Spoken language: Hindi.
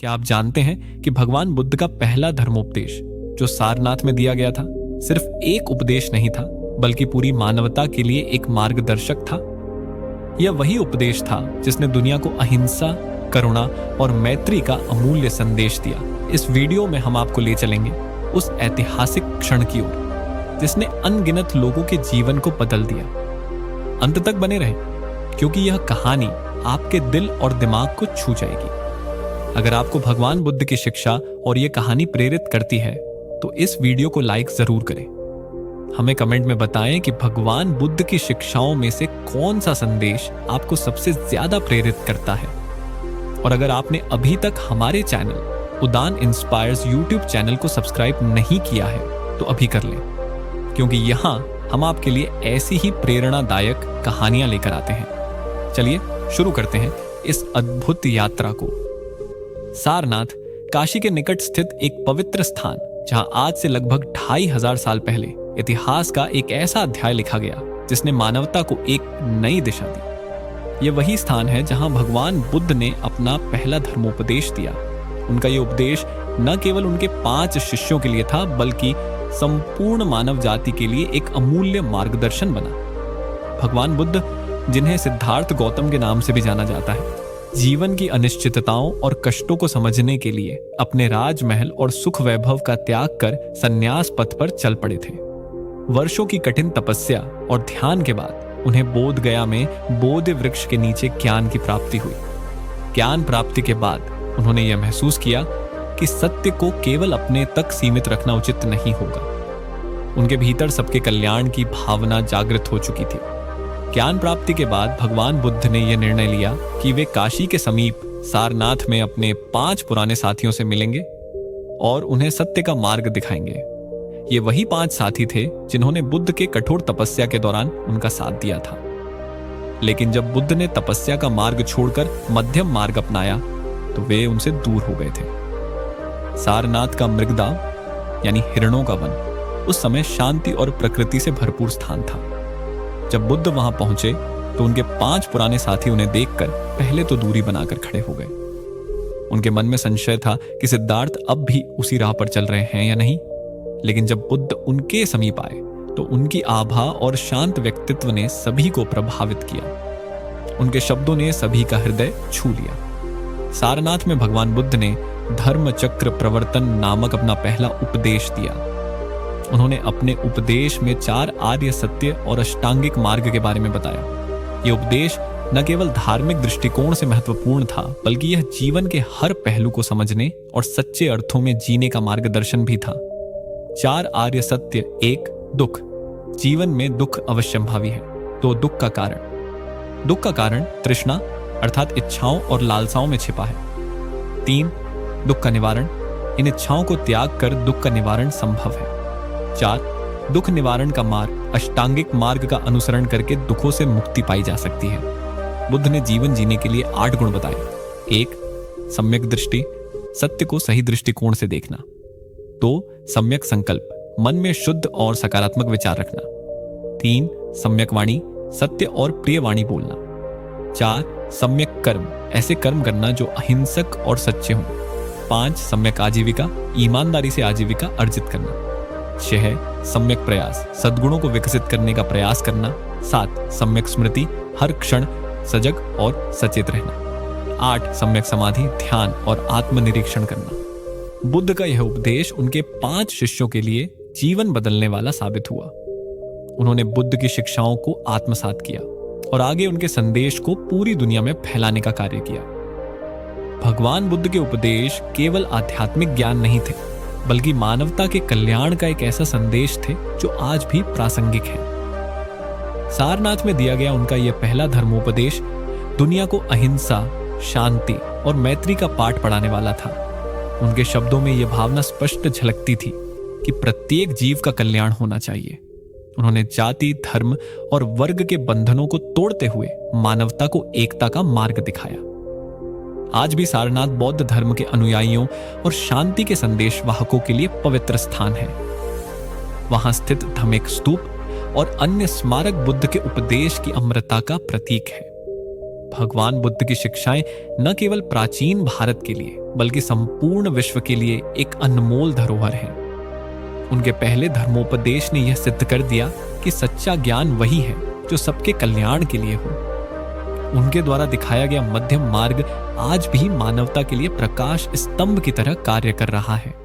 क्या आप जानते हैं कि भगवान बुद्ध का पहला धर्मोपदेश जो सारनाथ में दिया गया था सिर्फ एक उपदेश नहीं था, बल्कि पूरी मानवता के लिए एक मार्गदर्शक था। यह वही उपदेश था जिसने दुनिया को अहिंसा, करुणा और मैत्री का अमूल्य संदेश दिया। इस वीडियो में हम आपको ले चलेंगे उस ऐतिहासिक क्षण की ओर जिसने अनगिनत लोगों के जीवन को बदल दिया। अंत तक बने रहें, क्योंकि यह कहानी आपके दिल और दिमाग को छू जाएगी। अगर आपको भगवान बुद्ध की शिक्षा और यह कहानी प्रेरित करती है तो इस वीडियो को लाइक जरूर करें। हमें कमेंट में बताएं कि भगवान बुद्ध की शिक्षाओं में से कौन सा संदेश आपको सबसे ज्यादा प्रेरित करता है। और अगर आपने अभी तक हमारे चैनल उदान इंस्पायर्स यूट्यूब चैनल को सब्सक्राइब नहीं किया है तो अभी कर लें, क्योंकि यहाँ हम आपके लिए ऐसी ही प्रेरणादायक कहानियां लेकर आते हैं। चलिए शुरू करते हैं इस अद्भुत यात्रा को। सारनाथ काशी के निकट स्थित एक पवित्र स्थान, जहां आज से लगभग 2500 साल पहले इतिहास का एक ऐसा अध्याय लिखा गया जिसने मानवता को एक नई दिशा दी। यह वही स्थान है जहां भगवान बुद्ध ने अपना पहला धर्मोपदेश दिया। उनका यह उपदेश न केवल उनके 5 शिष्यों के लिए था, बल्कि संपूर्ण मानव जाति के लिए एक अमूल्य मार्गदर्शन बना। भगवान बुद्ध, जिन्हें सिद्धार्थ गौतम के नाम से भी जाना जाता है, जीवन की अनिश्चितताओं और कष्टों को समझने के लिए अपने राजमहल और सुख वैभव का त्याग कर संन्यास पथ पर चल पड़े थे। वर्षों की कठिन तपस्या और ध्यान के बाद उन्हें बोध गया में बोधि वृक्ष के नीचे ज्ञान की प्राप्ति हुई। ज्ञान प्राप्ति के बाद उन्होंने यह महसूस किया कि सत्य को केवल अपने तक सीमित रखना उचित नहीं होगा। उनके भीतर सबके कल्याण की भावना जागृत हो चुकी थी। ज्ञान प्राप्ति के बाद भगवान बुद्ध ने यह निर्णय लिया कि वे काशी के समीप सारनाथ में अपने 5 पुराने साथियों से मिलेंगे और उन्हें सत्य का मार्ग दिखाएंगे। ये वही 5 साथी थे जिन्होंने बुद्ध के कठोर तपस्या के दौरान उनका साथ दिया था। लेकिन जब बुद्ध ने तपस्या का मार्ग छोड़कर मध्यम मार्ग अपनाया तो वे उनसे दूर हो गए थे। सारनाथ का मृगदा यानी हिरणों का वन उस समय शांति और प्रकृति से भरपूर स्थान था। जब बुद्ध वहां पहुंचे तो उनके 5 पुराने साथी उन्हें देखकर पहले तो दूरी बनाकर खड़े हो गए। उनके मन में संशय था कि सिद्धार्थ अब भी उसी राह पर चल रहे हैं या नहीं। लेकिन जब बुद्ध उनके समीप आए तो उनकी आभा और शांत व्यक्तित्व ने सभी को प्रभावित किया। उनके शब्दों ने सभी का हृदय छू लिया। सारनाथ में भगवान बुद्ध ने धर्म चक्र प्रवर्तन नामक अपना पहला उपदेश दिया। उन्होंने अपने उपदेश में 4 आर्य सत्य और अष्टांगिक मार्ग के बारे में बताया। यह उपदेश न केवल धार्मिक दृष्टिकोण से महत्वपूर्ण था, बल्कि यह जीवन के हर पहलू को समझने और सच्चे अर्थों में जीने का मार्गदर्शन भी था। 4 आर्य सत्य। 1. दुख। जीवन में दुख अवश्यंभावी है। 2. दुख का कारण। दुख का कारण तृष्णा अर्थात इच्छाओं और लालसाओं में छिपा है। 3. दुख का निवारण। इन इच्छाओं को त्याग कर दुख का निवारण संभव है। 4. दुख निवारण का मार्ग अष्टांगिक मार्ग का अनुसरण करके दुखों से मुक्ति पाई जा सकती है। बुद्ध ने जीवन जीने के लिए 8 गुण बताए। 1. सम्यक दृष्टि, सत्य को सही दृष्टिकोण से देखना। 2. सम्यक संकल्प, मन में शुद्ध और सकारात्मक विचार रखना। 3. सम्यक वाणी, सत्य और प्रिय वाणी बोलना। 4. सम्यक कर्म, ऐसे कर्म करना जो अहिंसक और सच्चे हों। 5. सम्यक आजीविका, ईमानदारी से आजीविका अर्जित करना। 6. सम्यक प्रयास, सद्गुणों को विकसित करने का प्रयास करना। 7. सम्यक स्मृति, हर क्षण सजग और सचेत रहना। 8. सम्यक समाधि, ध्यान और आत्मनिरीक्षण करना। बुद्ध का यह उपदेश उनके 5 शिष्यों के लिए जीवन बदलने वाला साबित हुआ। उन्होंने बुद्ध की शिक्षाओं को आत्मसात किया और आगे उनके संदेश को पूरी दुनिया में फैलाने का कार्य किया। भगवान बुद्ध के उपदेश केवल आध्यात्मिक ज्ञान नहीं थे, बल्कि मानवता के कल्याण का एक ऐसा संदेश थे जो आज भी प्रासंगिक है। सारनाथ में दिया गया उनका यह पहला धर्मोपदेश दुनिया को अहिंसा, शांति और मैत्री का पाठ पढ़ाने वाला था। उनके शब्दों में यह भावना स्पष्ट झलकती थी कि प्रत्येक जीव का कल्याण होना चाहिए। उन्होंने जाति, धर्म और वर्ग के बंधनों को तोड़ते हुए मानवता को एकता का मार्ग दिखाया। आज भी सारनाथ बौद्ध धर्म के अनुयायियों और शांति के संदेश वाहकों के लिए पवित्र स्थान है। वहां स्थित धमेक स्तूप और अन्य स्मारक बुद्ध के उपदेश की अमरता का प्रतीक है। भगवान बुद्ध की शिक्षाएं न केवल प्राचीन भारत के लिए बल्कि संपूर्ण विश्व के लिए एक अनमोल धरोहर है। उनके पहले धर्मोपदेश ने यह सिद्ध कर दिया कि सच्चा ज्ञान वही है जो सबके कल्याण के लिए हो। उनके द्वारा दिखाया गया मध्यम मार्ग आज भी मानवता के लिए प्रकाश स्तंभ की तरह कार्य कर रहा है।